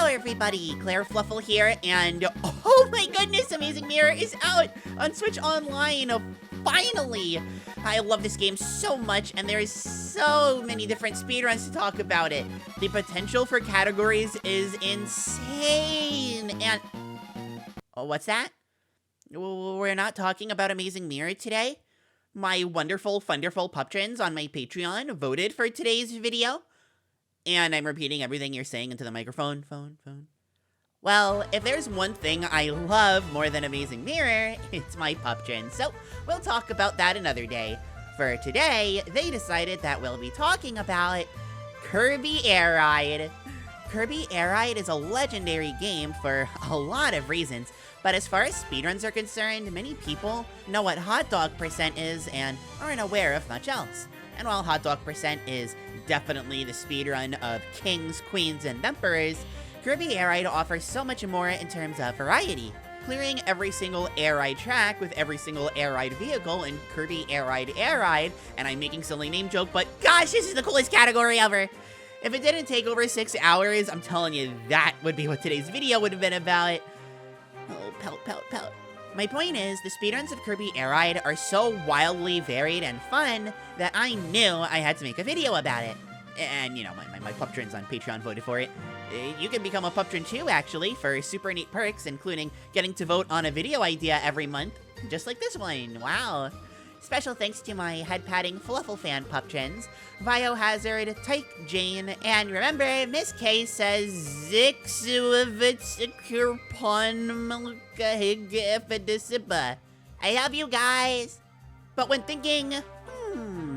everybody, Klaire Fluffle here, and oh my goodness, Amazing Mirror is out on Switch Online, finally! I love this game so much, and there is so many different speedruns to talk about it. The potential for categories is insane, and... Oh, what's that? We're not talking about Amazing Mirror today? My wonderful, funderful puptrins on my Patreon voted for today's video. And I'm repeating everything you're saying into the microphone. Phone. Well, if there's one thing I love more than Amazing Mirror, it's my puptrins. So we'll talk about that another day. For today, they decided that we'll be talking about Kirby Air Ride. Kirby Air Ride is a legendary game for a lot of reasons, but as far as speedruns are concerned, many people know what Hot Dog Percent is and aren't aware of much else. And while Hot Dog Percent is definitely the speedrun of kings, queens, and emperors, Kirby Air Ride offers so much more in terms of variety. Clearing every single Air Ride track with every single Air Ride vehicle in Kirby Air Ride, and I'm making silly name joke, but gosh, this is the coolest category ever! If it didn't take over 6 hours, I'm telling you, that would be what today's video would have been about. Oh, pout. My point is, the speedruns of Kirby Air Ride are so wildly varied and fun that I knew I had to make a video about it. And, you know, my puptrins on Patreon voted for it. You can become a puptrin too, actually, for super neat perks, including getting to vote on a video idea every month, just like this one. Wow. Special thanks to my head-patting Fluffle fan puptrins, Biohazard, Tyke Jane, and remember, Miss K says I love you guys! But when thinking,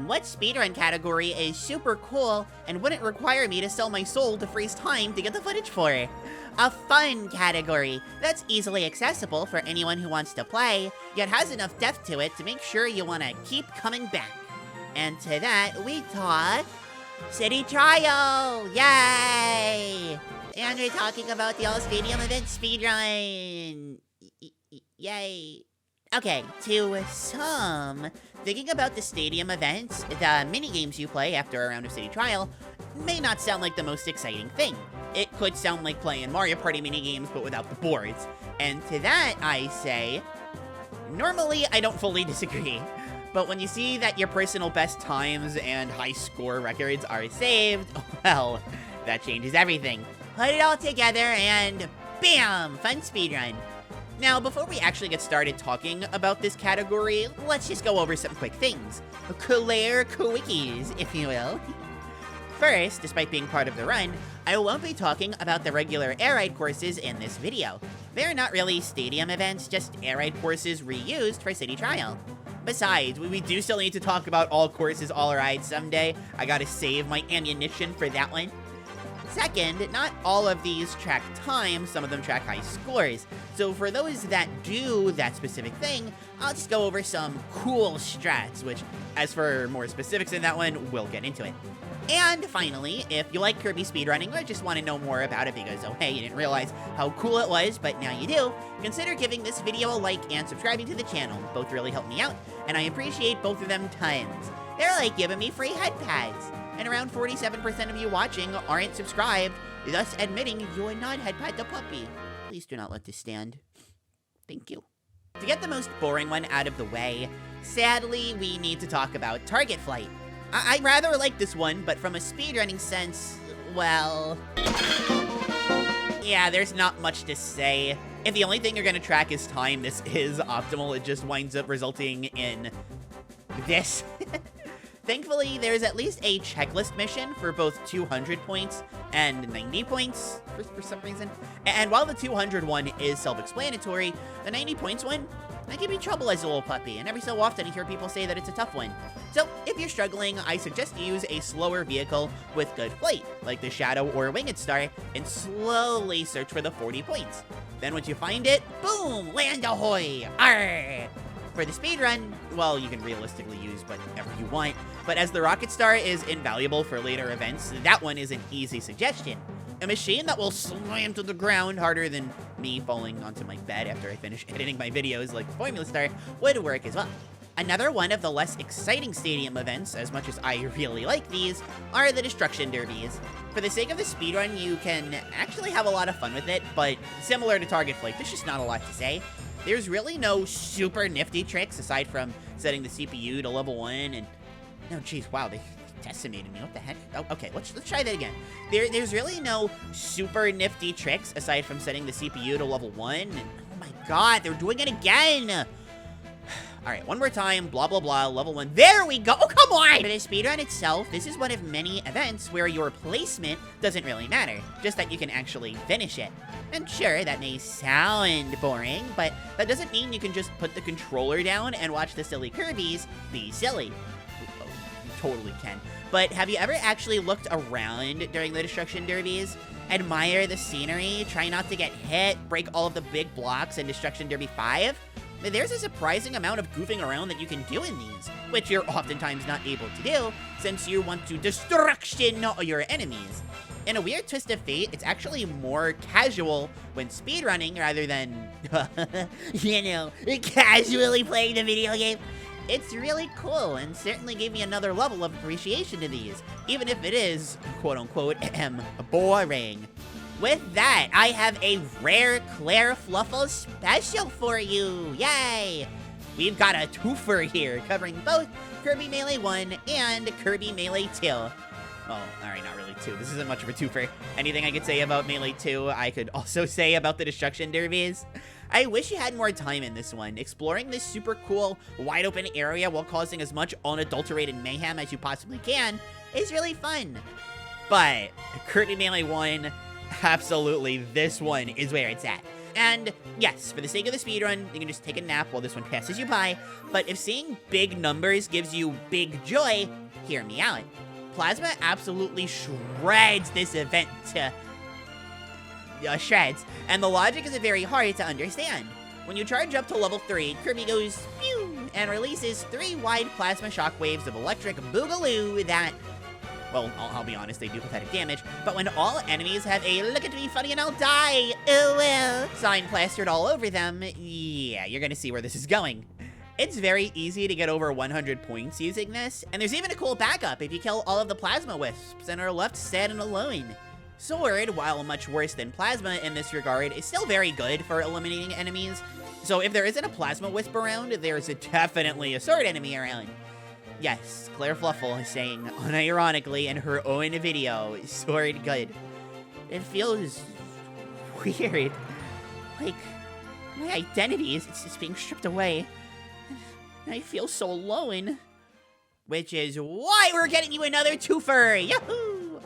what speedrun category is super cool and wouldn't require me to sell my soul to freeze time to get the footage for? A fun category that's easily accessible for anyone who wants to play, yet has enough depth to it to make sure you want to keep coming back. And to that, we talk City Trial! Yay! And we're talking about the All-Stadium Event Speedrun! Yay! Okay, to some, thinking about the stadium events, the mini-games you play after a round of City Trial, may not sound like the most exciting thing. It could sound like playing Mario Party mini-games, but without the boards. And to that, I say, normally I don't fully disagree. But when you see that your personal best times and high score records are saved, well, that changes everything. Put it all together and bam! Fun speedrun. Now, before we actually get started talking about this category, let's just go over some quick things. Klaire quickies, if you will. First, despite being part of the run, I won't be talking about the regular air ride courses in this video. They're not really stadium events, just air ride courses reused for City Trial. Besides, we do still need to talk about all courses, all rides someday. I gotta save my ammunition for that one. Second, not all of these track time, some of them track high scores. So for those that do that specific thing, I'll just go over some cool strats, which, as for more specifics in that one, we'll get into it. And finally, if you like Kirby speedrunning or just want to know more about it because, oh hey, you didn't realize how cool it was, but now you do, consider giving this video a like and subscribing to the channel. Both really help me out, and I appreciate both of them tons. They're like giving me free head pads. And around 47% of you watching aren't subscribed, thus admitting you are not head pad the puppy. Please do not let this stand. Thank you. To get the most boring one out of the way, sadly, we need to talk about target flight. I rather like this one, but from a speedrunning sense, well... yeah, there's not much to say. If the only thing you're gonna track is time, this is optimal. It just winds up resulting in this. Thankfully, there's at least a checklist mission for both 200 points and 90 points for some reason. And while the 200 one is self-explanatory, the 90 points one, that can be trouble as a little puppy, and every so often I hear people say that it's a tough one. So, if you're struggling, I suggest you use a slower vehicle with good flight, like the Shadow or Winged Star, and slowly search for the 40 points. Then once you find it, boom! Land ahoy! Arr! For the speedrun, well, you can realistically use whatever you want, but as the Rocket Star is invaluable for later events, that one is an easy suggestion. A machine that will slam to the ground harder than me falling onto my bed after I finish editing my videos like the Formula Star would work as well. Another one of the less exciting stadium events, as much as I really like these, are the destruction derbies. For the sake of the speedrun, you can actually have a lot of fun with it, but similar to Target Flight, there's just not a lot to say. There's really no super nifty tricks aside from setting the CPU to level 1 and... No, geez, wow, they decimated me. What the heck? Oh, okay, let's try that again. There's really no super nifty tricks aside from setting the CPU to level 1 and... Oh my god, they're doing it again! Alright, one more time, blah blah blah, level 1. There we go! Oh, come on! For the speedrun itself, this is one of many events where your placement doesn't really matter, just that you can actually finish it. And sure, that may sound boring, but that doesn't mean you can just put the controller down and watch the silly Kirby's be silly. Oh, you totally can. But have you ever actually looked around during the destruction derbies? Admire the scenery, try not to get hit, break all of the big blocks in Destruction Derby 5? There's a surprising amount of goofing around that you can do in these, which you're oftentimes not able to do, since you want to destruction your enemies. In a weird twist of fate, it's actually more casual when speedrunning rather than, you know, casually playing the video game. It's really cool and certainly gave me another level of appreciation to these, even if it is, quote-unquote, boring. With that, I have a rare Klaire Fluffle special for you. Yay! We've got a twofer here covering both Kirby Melee 1 and Kirby Melee 2. Oh, alright, not really 2. This isn't much of a twofer. Anything I could say about Melee 2, I could also say about the Destruction Derbies. I wish you had more time in this one. Exploring this super cool, wide open area while causing as much unadulterated mayhem as you possibly can is really fun. But Kirby Melee 1... absolutely, this one is where it's at. And yes, for the sake of the speedrun, you can just take a nap while this one passes you by, but if seeing big numbers gives you big joy, hear me out. Plasma absolutely shreds this event to... shreds, and the logic is very hard to understand. When you charge up to level 3, Kirby goes phew, and releases 3 wide plasma shockwaves of electric boogaloo that... Well, I'll be honest, they do pathetic damage, but when all enemies have a look at me funny and I'll die, oh well, sign plastered all over them, yeah, you're gonna see where this is going. It's very easy to get over 100 points using this, and there's even a cool backup if you kill all of the plasma wisps and are left sad and alone. Sword, while much worse than plasma in this regard, is still very good for eliminating enemies, so if there isn't a plasma wisp around, there's definitely a sword enemy around. Yes, Klaire Fluffle is saying, unironically in her own video, sword good. It feels weird. Like, my identity is just being stripped away. I feel so alone. Which is why we're getting you another twofer! Yahoo!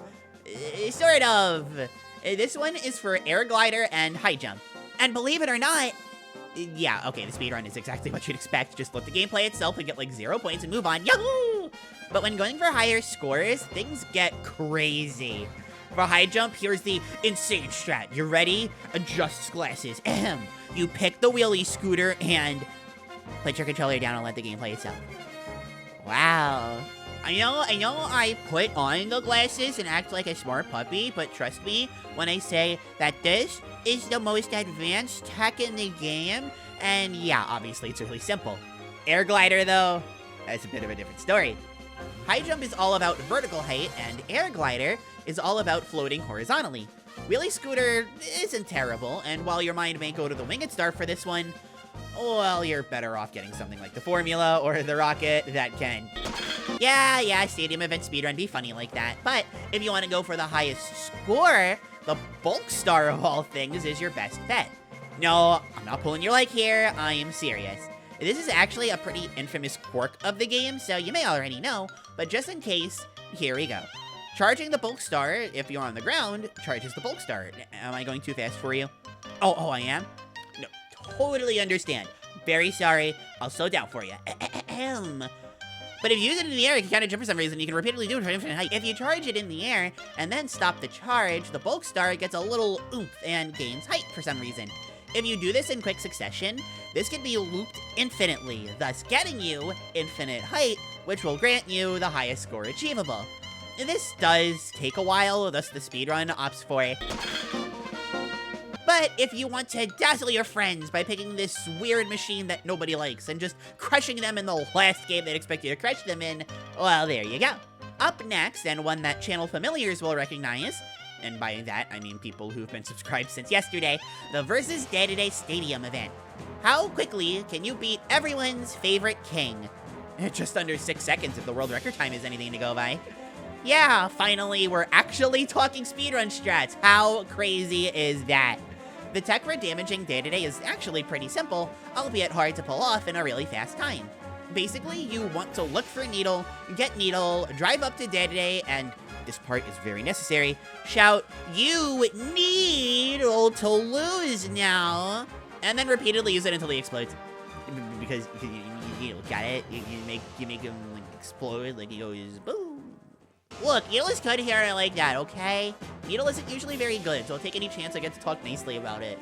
Sort of. This one is for Air Glider and High Jump. And believe it or not, yeah, okay, the speedrun is exactly what you'd expect. Just let the gameplay itself and get like 0 points and move on. Yahoo! But when going for higher scores, things get crazy. For High Jump, here's the insane strat. You ready? Adjust glasses. Ahem. You pick the wheelie scooter and put your controller down and let the game play itself. Wow. I know I put on the glasses and act like a smart puppy, but trust me when I say that this is the most advanced tech in the game, and yeah, obviously it's really simple. Air Glider, though, that's a bit of a different story. High Jump is all about vertical height, and Air Glider is all about floating horizontally. Wheelie Scooter isn't terrible, and while your mind may go to the Winged Star for this one, well, you're better off getting something like the Formula or the Rocket that can... Yeah, stadium event speedrun be funny like that, but if you want to go for the highest score, the Bulk Star of all things is your best bet. No, I'm not pulling your leg here, I am serious. This is actually a pretty infamous quirk of the game, so you may already know, but just in case, here we go. Charging the Bulk Star, if you're on the ground, charges the Bulk Star. Am I going too fast for you? Oh, I am? No, totally understand. Very sorry, I'll slow down for you. But if you use it in the air, it can kind of jump for some reason. You can repeatedly do it for infinite height. If you charge it in the air and then stop the charge, the Bulk Star gets a little oomph and gains height for some reason. If you do this in quick succession, this can be looped infinitely, thus getting you infinite height, which will grant you the highest score achievable. This does take a while, thus the speedrun opts for it. But But if you want to dazzle your friends by picking this weird machine that nobody likes and just crushing them in the last game they'd expect you to crush them in, well, there you go. Up next, and one that channel familiars will recognize, and by that I mean people who've been subscribed since yesterday, the Versus Dedede Stadium event. How quickly can you beat everyone's favorite king? Just under 6 seconds if the world record time is anything to go by. Yeah, finally, we're actually talking speedrun strats. How crazy is that? The tech for damaging Dedede is actually pretty simple, albeit hard to pull off in a really fast time. Basically, you want to look for Needle, get Needle, drive up to Dedede, and this part is very necessary, shout, "You Needle to lose now," and then repeatedly use it until he explodes. Because you got it? You make him like explode, like he goes boom. Look, Needle is good here, I like that, okay? Needle isn't usually very good, so I'll take any chance I get to talk nicely about it.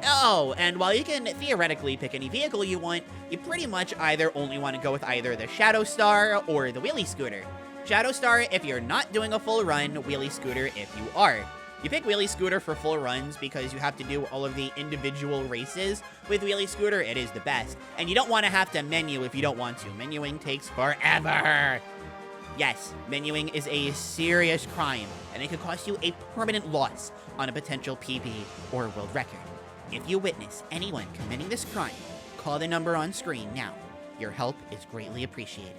Oh, and while you can theoretically pick any vehicle you want, you pretty much either only want to go with either the Shadow Star or the Wheelie Scooter. Shadow Star if you're not doing a full run, Wheelie Scooter if you are. You pick Wheelie Scooter for full runs because you have to do all of the individual races. With Wheelie Scooter, it is the best. And you don't want to have to menu if you don't want to. Menuing takes forever. Yes, menuing is a serious crime, and it could cost you a permanent loss on a potential PB or world record. If you witness anyone committing this crime, call the number on screen now. Your help is greatly appreciated.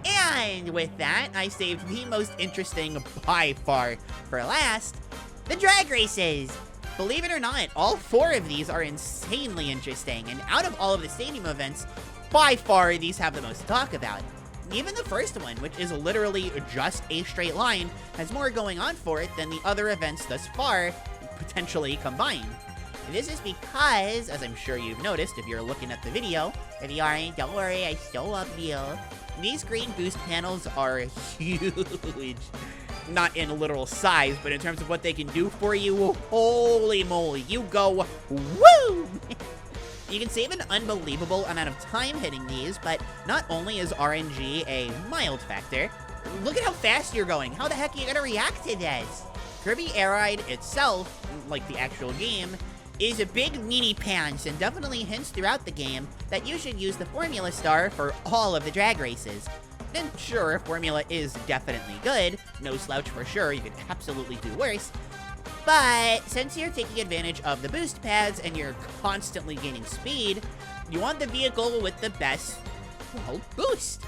And with that, I saved the most interesting by far for last, the drag races. Believe it or not, all 4 of these are insanely interesting, and out of all of the stadium events, by far these have the most to talk about. Even the first one, which is literally just a straight line, has more going on for it than the other events thus far, potentially combined. This is because, as I'm sure you've noticed if you're looking at the video, if you aren't, don't worry, I still love you. These green boost panels are huge. Not in literal size, but in terms of what they can do for you, holy moly, you go woo! You can save an unbelievable amount of time hitting these, but not only is RNG a mild factor, look at how fast you're going. How the heck are you gonna react to this? Kirby Air Ride itself, like the actual game, is a big meanie pants and definitely hints throughout the game that you should use the Formula Star for all of the drag races. And sure, Formula is definitely good, no slouch for sure, you could absolutely do worse. But since you're taking advantage of the boost pads and you're constantly gaining speed, you want the vehicle with the best, well, boost.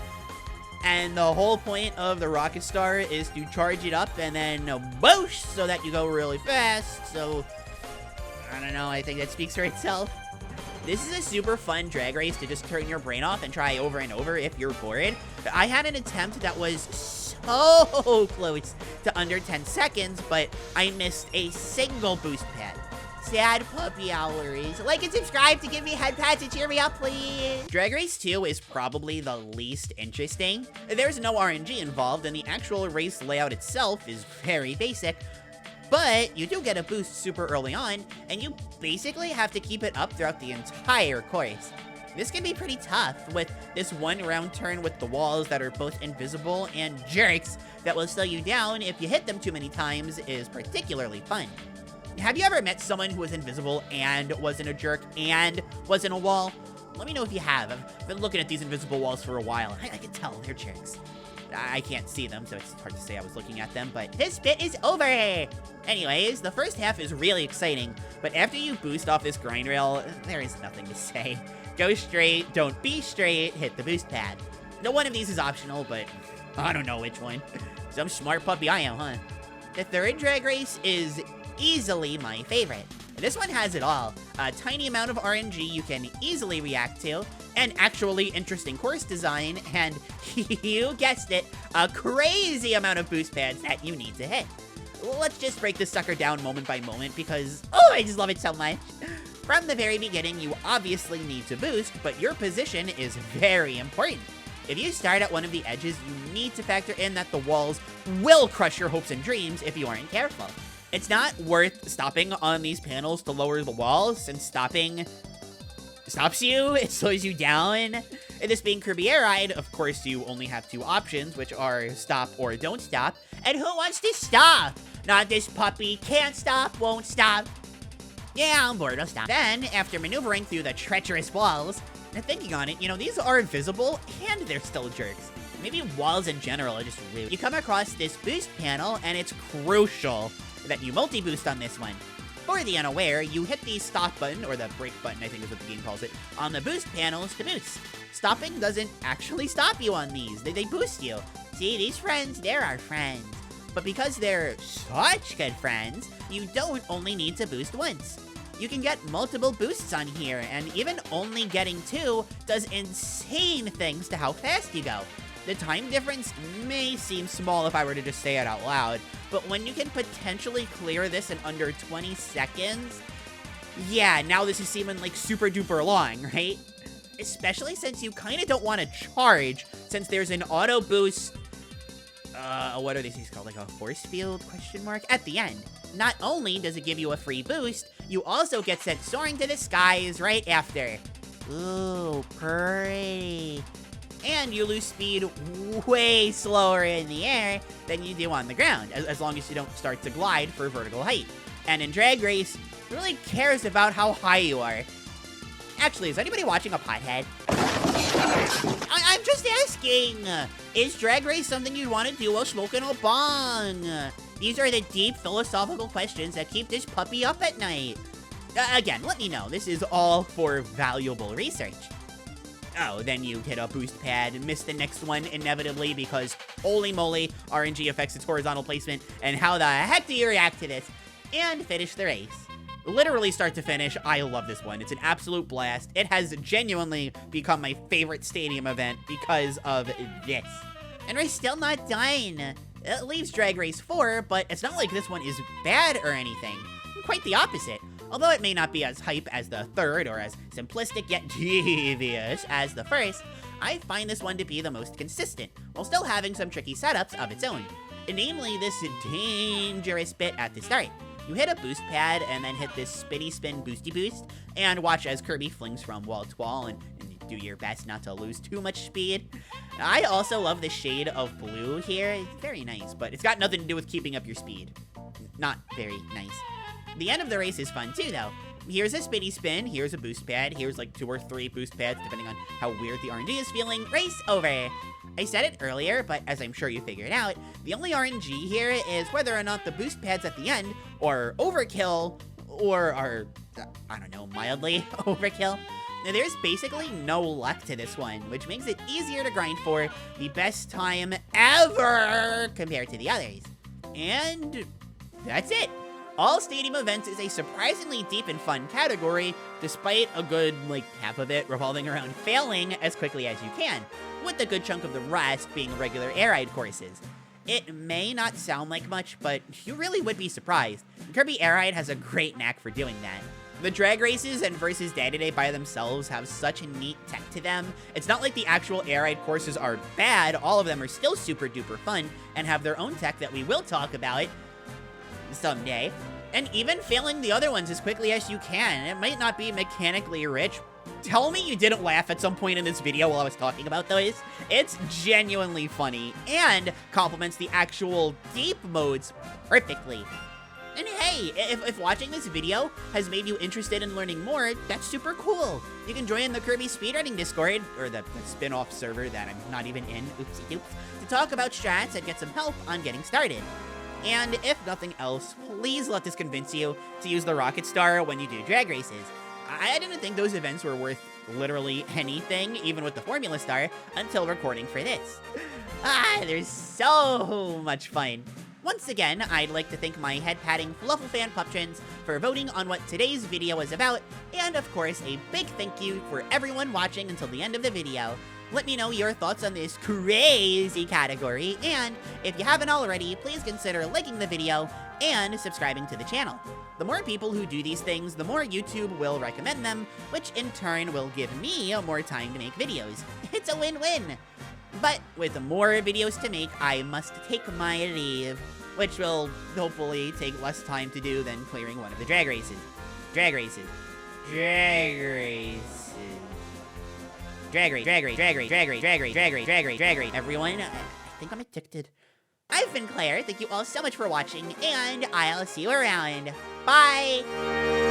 And the whole point of the Rocket Star is to charge it up and then boost so that you go really fast. So, I don't know, I think that speaks for itself. This is a super fun drag race to just turn your brain off and try over and over if you're bored. I had an attempt that was so close to under 10 seconds, but I missed a single boost pad. Sad puppy hours. Like and subscribe to give me head pats and cheer me up, please. Drag Race 2 is probably the least interesting. There's no RNG involved, and the actual race layout itself is very basic. But you do get a boost super early on, and you basically have to keep it up throughout the entire course. This can be pretty tough, with this one round turn with the walls that are both invisible and jerks that will slow you down if you hit them too many times is particularly fun. Have you ever met someone who was invisible and wasn't a jerk and was in a wall? Let me know if you have. I've been looking at these invisible walls for a while. I can tell they're jerks. I can't see them, so it's hard to say I was looking at them, but this bit is over! Anyways, the first half is really exciting, but after you boost off this grind rail, there is nothing to say. Go straight, don't be straight, hit the boost pad. No one of these is optional, but I don't know which one. Some smart puppy I am, huh? The third drag race is easily my favorite. This one has it all. A tiny amount of RNG you can easily react to, an actually interesting course design, and you guessed it, a crazy amount of boost pads that you need to hit. Let's just break this sucker down moment by moment because, oh, I just love it so much. From the very beginning, you obviously need to boost, but your position is very important. If you start at one of the edges, you need to factor in that the walls will crush your hopes and dreams if you aren't careful. It's not worth stopping on these panels to lower the walls, since stopping stops you, it slows you down. And this being Kirby Air Ride, of course you only have two options, which are stop or don't stop. And who wants to stop? Not this puppy. Can't stop, won't stop. Yeah, I'm bored, I'll stop. Then, after maneuvering through the treacherous walls, and thinking on it, you know, these are visible and they're still jerks. Maybe walls in general are just rude. You come across this boost panel, and it's crucial that you multi-boost on this one. For the unaware, you hit the stop button, or the brake button, I think is what the game calls it, on the boost panels to boost. Stopping doesn't actually stop you on these. They boost you. See, these friends, they're our friends. But because they're such good friends, you don't only need to boost once. You can get multiple boosts on here, and even only getting 2 does insane things to how fast you go. The time difference may seem small if I were to just say it out loud, but when you can potentially clear this in under 20 seconds, yeah, now this is seeming like super duper long, right? Especially since you kind of don't want to charge, since there's an auto boost, what are these called, like a force field, question mark, at the end. Not only does it give you a free boost, you also get sent soaring to the skies right after. Ooh, pretty. And you lose speed way slower in the air than you do on the ground, as long as you don't start to glide for vertical height. And in Drag Race, it really cares about how high you are. Actually, is anybody watching a pothead? I'm just asking, is Drag Race something you'd want to do while smoking a bong? These are the deep philosophical questions that keep this puppy up at night. Again, let me know, this is all for valuable research. Oh, then you hit a boost pad and miss the next one inevitably because holy moly, RNG affects its horizontal placement, and how the heck do you react to this? And finish the race. Literally start to finish, I love this one. It's an absolute blast. It has genuinely become my favorite stadium event because of this. And we're still not done. It leaves Drag Race 4, but it's not like this one is bad or anything. Quite the opposite. Although it may not be as hype as the third or as simplistic yet devious as the first, I find this one to be the most consistent, while still having some tricky setups of its own. Namely, this dangerous bit at the start. You hit a boost pad and then hit this spinny spin boosty boost, and watch as Kirby flings from wall to wall and do your best not to lose too much speed. I also love the shade of blue here. It's very nice, but it's got nothing to do with keeping up your speed. Not very nice. The end of the race is fun too, though. Here's a spinny spin, here's a boost pad, here's like 2 or 3 boost pads, depending on how weird the RNG is feeling. Race over! I said it earlier, but as I'm sure you figured out, the only RNG here is whether or not the boost pads at the end are overkill or are, I don't know, mildly overkill. Now, there's basically no luck to this one, which makes it easier to grind for the best time ever compared to the others. And that's it. All stadium events is a surprisingly deep and fun category, despite a good, like, half of it revolving around failing as quickly as you can, with a good chunk of the rest being regular air ride courses. It may not sound like much, but you really would be surprised. Kirby Air Ride has a great knack for doing that. The drag races and versus dedede by themselves have such a neat tech to them. It's not like the actual air ride courses are bad, all of them are still super duper fun and have their own tech that we will talk about someday. And even failing the other ones as quickly as you can. It might not be mechanically rich. Tell me you didn't laugh at some point in this video while I was talking about those. It's genuinely funny and complements the actual deep modes perfectly. And hey, if watching this video has made you interested in learning more, that's super cool. You can join the Kirby Speedrunning Discord, or the spin-off server that I'm not even in, oopsie doops, to talk about strats and get some help on getting started. And if nothing else, please let this convince you to use the Rocket Star when you do drag races. I didn't think those events were worth literally anything, even with the Formula Star, until recording for this. They're so much fun. Once again, I'd like to thank my head-patting Fluffle fan Puptrins for voting on what today's video is about, and of course, a big thank you for everyone watching until the end of the video. Let me know your thoughts on this crazy category, and if you haven't already, please consider liking the video and subscribing to the channel. The more people who do these things, the more YouTube will recommend them, which in turn will give me more time to make videos. It's a win-win! But with more videos to make, I must take my leave, which will hopefully take less time to do than clearing one of the drag races. Drag races. Drag races. Drag race, drag race, drag race, drag race, drag race, drag race, drag race, drag race. Everyone, I think I'm addicted. I've been Claire, thank you all so much for watching, and I'll see you around. Bye!